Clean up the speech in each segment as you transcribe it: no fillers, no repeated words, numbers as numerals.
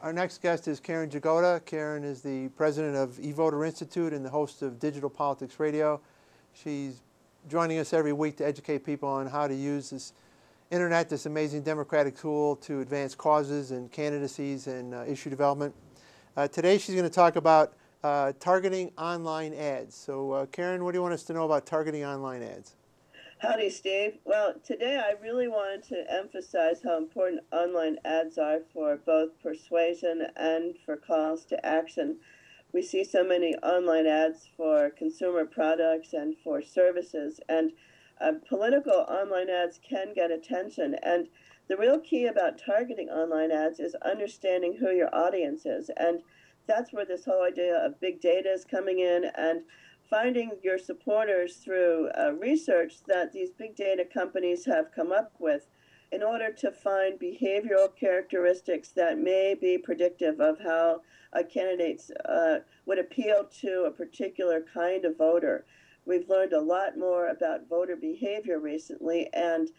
Our next guest is Karen Jagoda. Karen is the president of eVoter Institute and the host of Digital Politics Radio. She's joining us every week to educate people on how to use this internet, this amazing democratic tool, to advance causes and candidacies and issue development. Today she's going to talk about targeting online ads. So Karen, what do you want us to know about targeting online ads? Howdy, Steve. Well, today I really wanted to emphasize how important online ads are for both persuasion and for calls to action. We see so many online ads for consumer products and for services, and political online ads can get attention. And the real key about targeting online ads is understanding who your audience is. And that's where this whole idea of big data is coming in, and finding your supporters through research that these big data companies have come up with in order to find behavioral characteristics that may be predictive of how candidates would appeal to a particular kind of voter. We've learned a lot more about voter behavior recently, and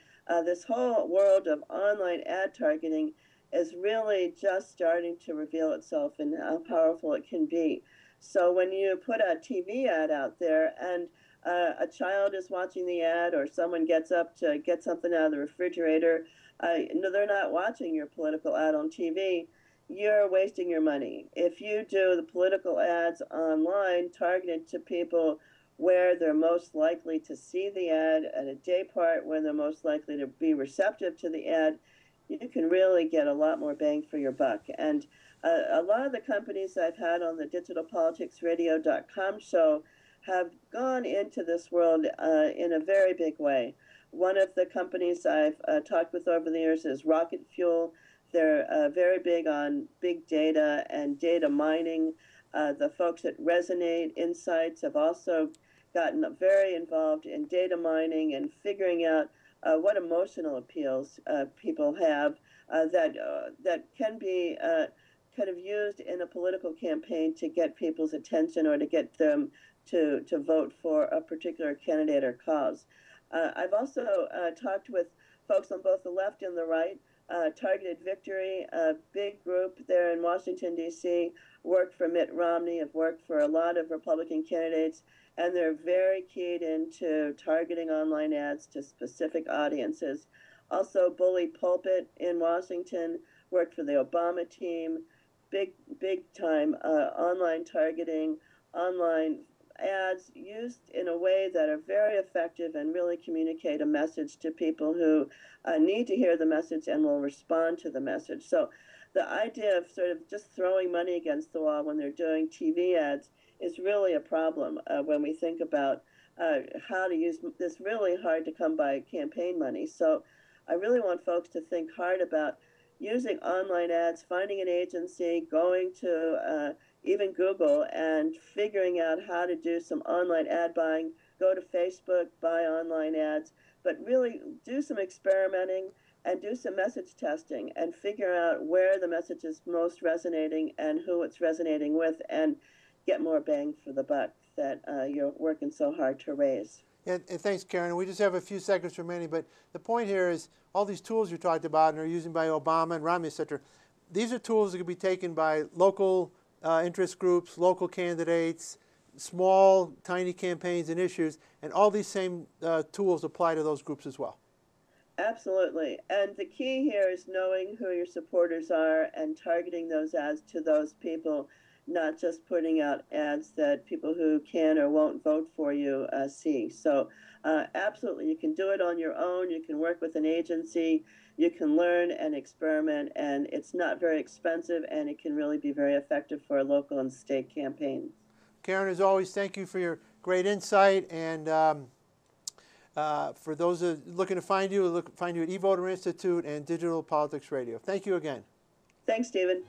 this whole world of online ad targeting is really just starting to reveal itself in how powerful it can be. So when you put a TV ad out there and a child is watching the ad, or someone gets up to get something out of the refrigerator, no, they're not watching your political ad on TV. You're wasting your money. If you do the political ads online targeted to people where they're most likely to see the ad at a day part, when they're most likely to be receptive to the ad, you can really get a lot more bang for your buck. And a lot of the companies I've had on the digitalpoliticsradio.com show have gone into this world in a very big way. One of the companies I've talked with over the years is Rocket Fuel. They're very big on big data and data mining. The folks at Resonate Insights have also gotten very involved in data mining and figuring out what emotional appeals people have that can be kind of used in a political campaign to get people's attention or to get them to vote for a particular candidate or cause. I've also talked with folks on both the left and the right. Targeted Victory, a big group there in Washington, D.C., worked for Mitt Romney, have worked for a lot of Republican candidates, and they're very keyed into targeting online ads to specific audiences. Also, Bully Pulpit in Washington worked for the Obama team. Big time online targeting, online ads used in a way that are very effective and really communicate a message to people who need to hear the message and will respond to the message. So the idea of sort of just throwing money against the wall when they're doing TV ads is really a problem when we think about how to use this really hard to come by campaign money. So I really want folks to think hard about using online ads, finding an agency, going to even Google and figuring out how to do some online ad buying, go to Facebook, buy online ads, but really do some experimenting and do some message testing and figure out where the message is most resonating and who it's resonating with, and get more bang for the buck that you're working so hard to raise. Yeah, and thanks, Karen. We just have a few seconds remaining, but the point here is all these tools you talked about and are used by Obama and Romney, et cetera, these are tools that can be taken by local interest groups, local candidates, small, tiny campaigns and issues, and all these same tools apply to those groups as well. Absolutely. And the key here is knowing who your supporters are and targeting those ads to those people, not just putting out ads that people who can or won't vote for you see. So absolutely, you can do it on your own. You can work with an agency. You can learn and experiment, and it's not very expensive, and it can really be very effective for a local and state campaign. Karen, as always, thank you for your great insight. And for those looking to find you at eVoter Institute and Digital Politics Radio. Thank you again. Thanks, Stephen.